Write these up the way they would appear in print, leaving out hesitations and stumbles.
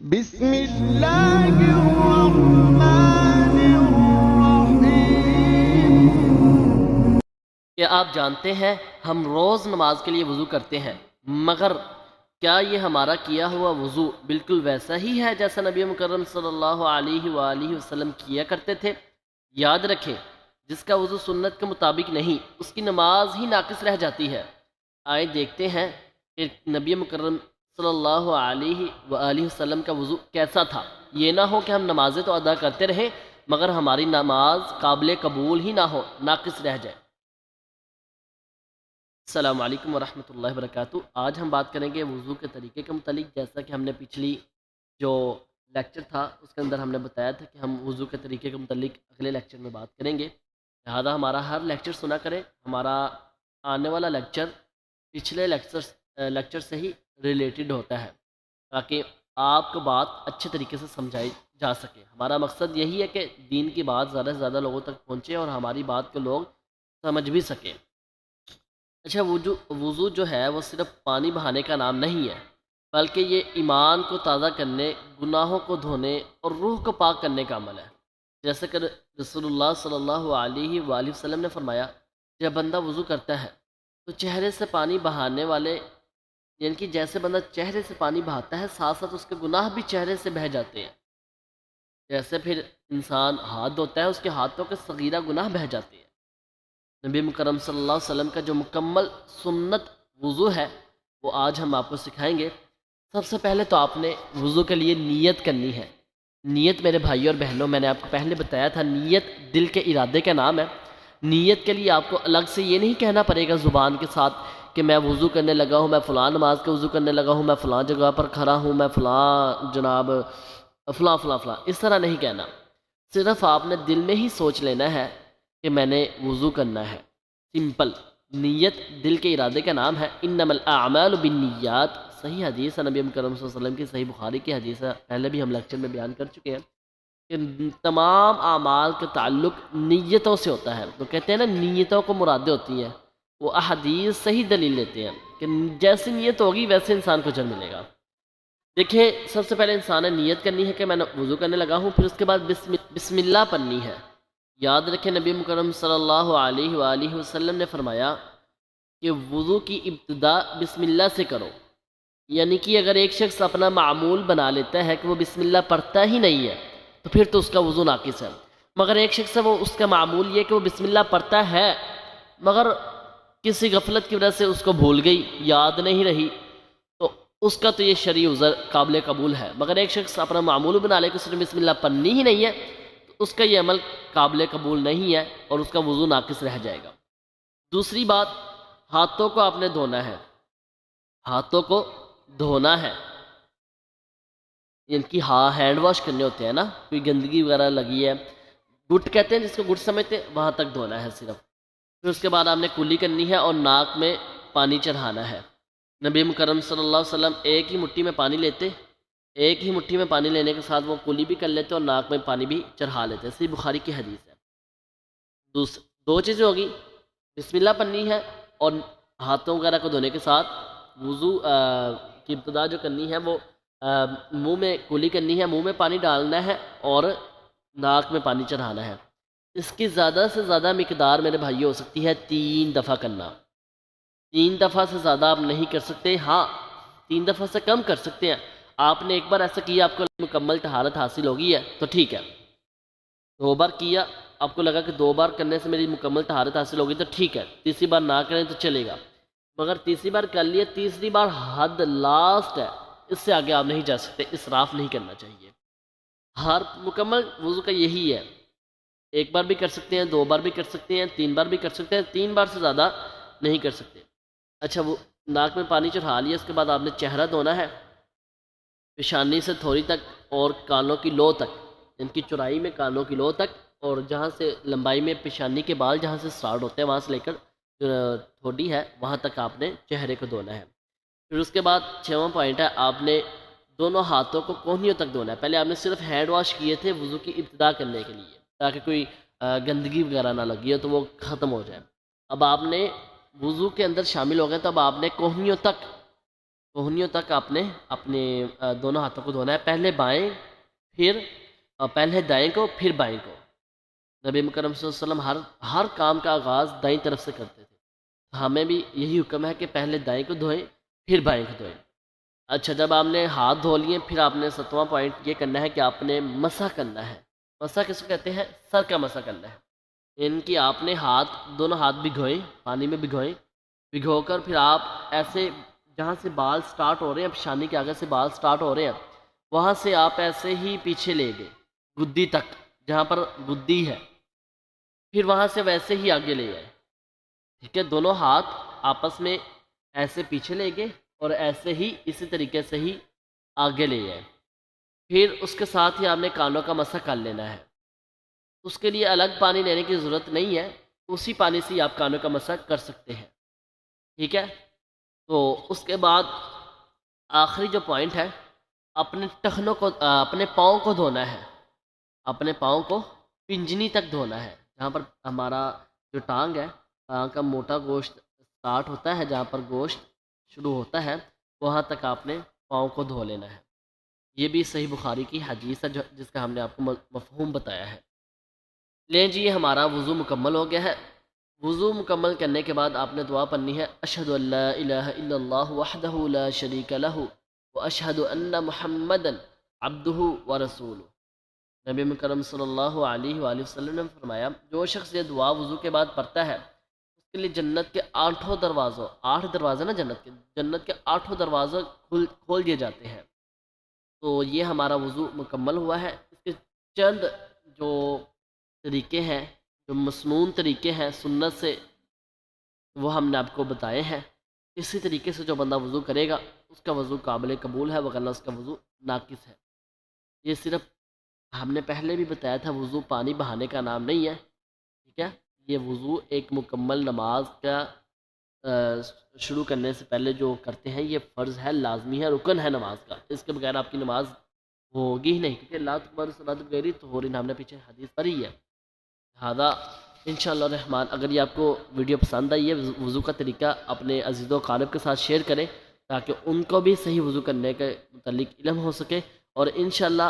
بسم اللہ الرحمن الرحیم۔ کہ آپ جانتے ہیں ہم روز نماز کے لیے وضو کرتے ہیں، مگر کیا یہ ہمارا کیا ہوا وضو بالکل ویسا ہی ہے جیسا نبی مکرم صلی اللہ علیہ وآلہ وسلم کیا کرتے تھے؟ یاد رکھیں، جس کا وضو سنت کے مطابق نہیں، اس کی نماز ہی ناقص رہ جاتی ہے۔ آئے دیکھتے ہیں کہ نبی مکرم صلی اللہ علیہ وآلہ وسلم کا وضو کیسا تھا۔ یہ نہ ہو کہ ہم نمازیں تو ادا کرتے رہیں مگر ہماری نماز قابل قبول ہی نہ ہو، ناقص رہ جائے۔ السلام علیکم ورحمۃ اللہ وبرکاتہ۔ آج ہم بات کریں گے وضو کے طریقے کے متعلق، جیسا کہ ہم نے پچھلی جو لیکچر تھا اس کے اندر ہم نے بتایا تھا کہ ہم وضو کے طریقے کے متعلق اگلے لیکچر میں بات کریں گے، لہٰذا ہمارا ہر لیکچر سنا کریں۔ ہمارا آنے والا لیکچر پچھلے لیکچر سے ہی ریلیٹڈ ہوتا ہے تاکہ آپ کو بات اچھے طریقے سے سمجھائی جا سکے۔ ہمارا مقصد یہی ہے کہ دین کی بات زیادہ سے زیادہ لوگوں تک پہنچے اور ہماری بات کو لوگ سمجھ بھی سکیں۔ اچھا، وضو جو ہے وہ صرف پانی بہانے کا نام نہیں ہے، بلکہ یہ ایمان کو تازہ کرنے، گناہوں کو دھونے اور روح کو پاک کرنے کا عمل ہے۔ جیسے کہ رسول اللہ صلی اللہ علیہ وآلہ وسلم نے فرمایا، جب بندہ وضو کرتا ہے تو چہرے سے پانی بہانے والے، یعنی کہ جیسے بندہ چہرے سے پانی بہاتا ہے، ساتھ ساتھ اس کے گناہ بھی چہرے سے بہہ جاتے ہیں۔ جیسے پھر انسان ہاتھ دھوتا ہے، اس کے ہاتھوں کے صغیرہ گناہ بہہ جاتے ہیں۔ نبی مکرم صلی اللہ علیہ وسلم کا جو مکمل سنت وضو ہے وہ آج ہم آپ کو سکھائیں گے۔ سب سے پہلے تو آپ نے وضو کے لیے نیت کرنی ہے۔ نیت میرے بھائی اور بہنوں، میں نے آپ کو پہلے بتایا تھا، نیت دل کے ارادے کا نام ہے۔ نیت کے لیے آپ کو الگ سے یہ نہیں کہنا پڑے گا زبان کے ساتھ کہ میں وضو کرنے لگا ہوں، میں فلاں نماز کے وضو کرنے لگا ہوں، میں فلاں جگہ پر کھڑا ہوں، میں فلاں جناب فلاں فلاں فلاں، اس طرح نہیں کہنا۔ صرف آپ نے دل میں ہی سوچ لینا ہے کہ میں نے وضو کرنا ہے، سمپل۔ نیت دل کے ارادے کا نام ہے۔ انما الاعمال بالنیات، صحیح حدیث ہے نبی کرم صلی اللہ علیہ وسلم کی، صحیح بخاری کی حدیث ہے، پہلے بھی ہم لیکچر میں بیان کر چکے ہیں کہ تمام اعمال کا تعلق نیتوں سے ہوتا ہے۔ تو کہتے ہیں نا، نیتوں کو مرادیں ہوتی ہیں، وہ احادیث صحیح دلیل لیتے ہیں کہ جیسی نیت ہوگی ویسے انسان کو اجر ملے گا۔ دیکھیں، سب سے پہلے انسان نے نیت کرنی ہے کہ میں وضو کرنے لگا ہوں، پھر اس کے بعد بسم اللہ پڑھنی ہے۔ یاد رکھیں، نبی مکرم صلی اللہ علیہ وآلہ وسلم نے فرمایا کہ وضو کی ابتدا بسم اللہ سے کرو، یعنی کہ اگر ایک شخص اپنا معمول بنا لیتا ہے کہ وہ بسم اللہ پڑھتا ہی نہیں ہے تو پھر تو اس کا وضو ناقص ہے۔ مگر ایک شخص ہے، وہ اس کا معمول یہ کہ وہ بسم اللہ پڑھتا ہے مگر کسی غفلت کی وجہ سے اس کو بھول گئی، یاد نہیں رہی، تو اس کا تو یہ شرعی عذر قابل قبول ہے۔ مگر ایک شخص اپنا معمول بنا لے کہ اس نے بسم اللہ پڑھنی ہی نہیں ہے تو اس کا یہ عمل قابل قبول نہیں ہے اور اس کا وضو ناقص رہ جائے گا۔ دوسری بات، ہاتھوں کو آپ نے دھونا ہے۔ ہاتھوں کو دھونا ہے، یعنی کہ ہینڈ واش کرنے ہوتے ہیں نا، کوئی گندگی وغیرہ لگی ہے، گٹ کہتے ہیں جس کو گٹ سمجھتے ہیں، وہاں تک دھونا ہے صرف۔ پھر اس کے بعد آپ نے کلی کرنی ہے اور ناک میں پانی چڑھانا ہے۔ نبی مکرم صلی اللہ علیہ وسلم ایک ہی مٹھی میں پانی لیتے، ایک ہی مٹھی میں پانی لینے کے ساتھ وہ کلی بھی کر لیتے اور ناک میں پانی بھی چڑھا لیتے، صحیح بخاری کی حدیث ہے۔ دو چیزیں ہوگی، بسم اللہ پڑھنی ہے اور ہاتھوں وغیرہ کو دھونے کے ساتھ وضو کی ابتدا جو کرنی ہے وہ منہ میں کلی کرنی ہے، منہ میں پانی ڈالنا ہے اور ناک میں پانی چڑھانا ہے۔ اس کی زیادہ سے زیادہ مقدار میرے بھائی ہو سکتی ہے 3 دفعہ کرنا۔ 3 دفعہ سے زیادہ آپ نہیں کر سکتے، ہاں 3 دفعہ سے کم کر سکتے ہیں۔ آپ نے ایک بار ایسا کیا، آپ کو مکمل طہارت حاصل ہوگی ہے تو ٹھیک ہے۔ 2 بار کیا، آپ کو لگا کہ 2 بار کرنے سے میری مکمل طہارت حاصل ہوگی تو ٹھیک ہے، تیسری بار نہ کریں تو چلے گا۔ مگر تیسری بار کر لیے، تیسری بار حد لاسٹ ہے، اس سے آگے آپ نہیں جا سکتے، اسراف نہیں کرنا چاہیے۔ ہر مکمل وضو کا یہی ہے، 1 بار بھی کر سکتے ہیں، 2 بار بھی کر سکتے ہیں، 3 بار بھی کر سکتے ہیں، 3 بار سے زیادہ نہیں کر سکتے۔ اچھا، وہ ناک میں پانی چڑھا لیا، اس کے بعد آپ نے چہرہ دھونا ہے، پیشانی سے تھوڑی تک اور کانوں کی لو تک، ان کی چوڑائی میں کانوں کی لو تک، اور جہاں سے لمبائی میں پیشانی کے بال جہاں سے سٹارٹ ہوتے ہیں وہاں سے لے کر جو ٹھوڈی ہے وہاں تک آپ نے چہرے کو دھونا ہے۔ پھر اس کے بعد 6واں پوائنٹ ہے، آپ نے دونوں ہاتھوں کو کونیوں تک دھونا ہے۔ پہلے آپ نے صرف ہینڈ واش کیے تھے وضو کی ابتدا کرنے کے لیے تاکہ کوئی گندگی وغیرہ نہ لگی ہو تو وہ ختم ہو جائے۔ اب آپ نے وضو کے اندر شامل ہو گئے تو اب آپ نے کونیوں تک کوہنیوں تک آپ نے اپنے دونوں ہاتھوں کو دھونا ہے، پہلے بائیں، پھر پہلے دائیں کو، پھر بائیں کو۔ نبی مکرم صلی اللہ علیہ وسلم ہر کام کا آغاز دائیں طرف سے کرتے تھے، ہمیں بھی یہی حکم ہے کہ پہلے دائیں کو دھوئیں پھر بائیں کو دھوئیں۔ اچھا، جب آپ نے ہاتھ دھو لیے، پھر آپ نے 7واں پوائنٹ یہ کرنا ہے کہ آپ نے مسح کرنا ہے۔ مسح کس کو کہتے ہیں؟ سر کا مسح کرنا ہے، ان کی آپ نے دونوں ہاتھ بھگوئیں، پانی میں بھگوئیں، بھگو کر پھر آپ ایسے جہاں سے بال سٹارٹ ہو رہے ہیں، پیشانی کے آگے سے بال سٹارٹ ہو رہے ہیں، وہاں سے آپ ایسے ہی پیچھے لے گئے گدی تک، جہاں پر گدی ہے، پھر وہاں سے ویسے ہی آگے لے آئے، ٹھیک ہے؟ دونوں ہاتھ آپس میں ایسے پیچھے لے گئے اور ایسے ہی اسی طریقے سے ہی آگے لے آئے۔ پھر اس کے ساتھ ہی آپ نے کانوں کا مسح کر لینا ہے، اس کے لیے الگ پانی لینے کی ضرورت نہیں ہے، اسی پانی سے ہی آپ کانوں کا مسح کر سکتے ہیں، ٹھیک ہے؟ تو اس کے بعد آخری جو پوائنٹ ہے، اپنے ٹخنوں کو اپنے پاؤں کو دھونا ہے، اپنے پاؤں کو پنجنی تک دھونا ہے، جہاں پر ہمارا جو ٹانگ ہے، ٹانگ کا موٹا گوشت اسٹارٹ ہوتا ہے، جہاں پر گوشت شروع ہوتا ہے، وہاں تک آپ نے پاؤں کو دھو لینا ہے۔ یہ بھی صحیح بخاری کی حدیث ہے جس کا ہم نے آپ کو مفہوم بتایا ہے۔ لیں جی، یہ ہمارا وضو مکمل ہو گیا ہے۔ وضو مکمل کرنے کے بعد آپ نے دعا پڑھنی ہے، اشہد ان لا الہ الا اللہ وحدہ لا شریک لہ واشہد ان محمدا عبدہ ورسولہ۔ نبی مکرم صلی اللہ علیہ وآلہ وسلم نے فرمایا، جو شخص یہ دعا وضو کے بعد پڑھتا ہے، اس کے لیے جنت کے 8 دروازوں، 8 دروازے نا جنت کے 8 دروازے کھول دیے جاتے ہیں۔ تو یہ ہمارا وضو مکمل ہوا ہے۔ اس کے چند جو طریقے ہیں، جو مسنون طریقے ہیں سنت سے، وہ ہم نے آپ کو بتائے ہیں۔ اسی طریقے سے جو بندہ وضو کرے گا، اس کا وضو قابل قبول ہے، وگرنہ اس کا وضو ناقص ہے۔ یہ صرف ہم نے پہلے بھی بتایا تھا، وضو پانی بہانے کا نام نہیں ہے، ٹھیک ہے؟ یہ وضو ایک مکمل نماز کا شروع کرنے سے پہلے جو کرتے ہیں، یہ فرض ہے، لازمی ہے، رکن ہے نماز کا، اس کے بغیر آپ کی نماز ہوگی ہی نہیں، کیونکہ لا تقبل صلاۃ بغیر طہور، ہم نے پیچھے حدیث پڑھی ہے۔ لہٰذا انشاءاللہ الرحمن، اگر یہ آپ کو ویڈیو پسند آئی ہے، وضو کا طریقہ اپنے عزیز و اقارب کے ساتھ شیئر کریں، تاکہ ان کو بھی صحیح وضو کرنے کے متعلق علم ہو سکے، اور انشاءاللہ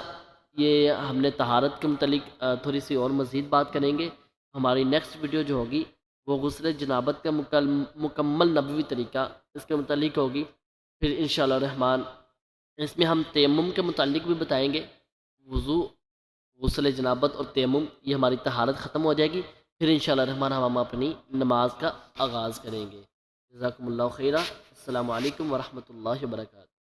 یہ ہم نے طہارت کے متعلق تھوڑی سی اور مزید بات کریں گے۔ ہماری نیکسٹ ویڈیو جو ہوگی وہ غسل جنابت کا مکمل نبوی طریقہ اس کے متعلق ہوگی۔ پھر انشاءاللہ الرحمن اس میں ہم تیمم کے متعلق بھی بتائیں گے۔ وضو، غسل جنابت اور تیمم، یہ ہماری طہارت ختم ہو جائے گی، پھر انشاءاللہ الرحمن ہم اپنی نماز کا آغاز کریں گے۔ جزاکم اللہ خیرہ۔ السلام علیکم ورحمۃ اللہ وبرکاتہ۔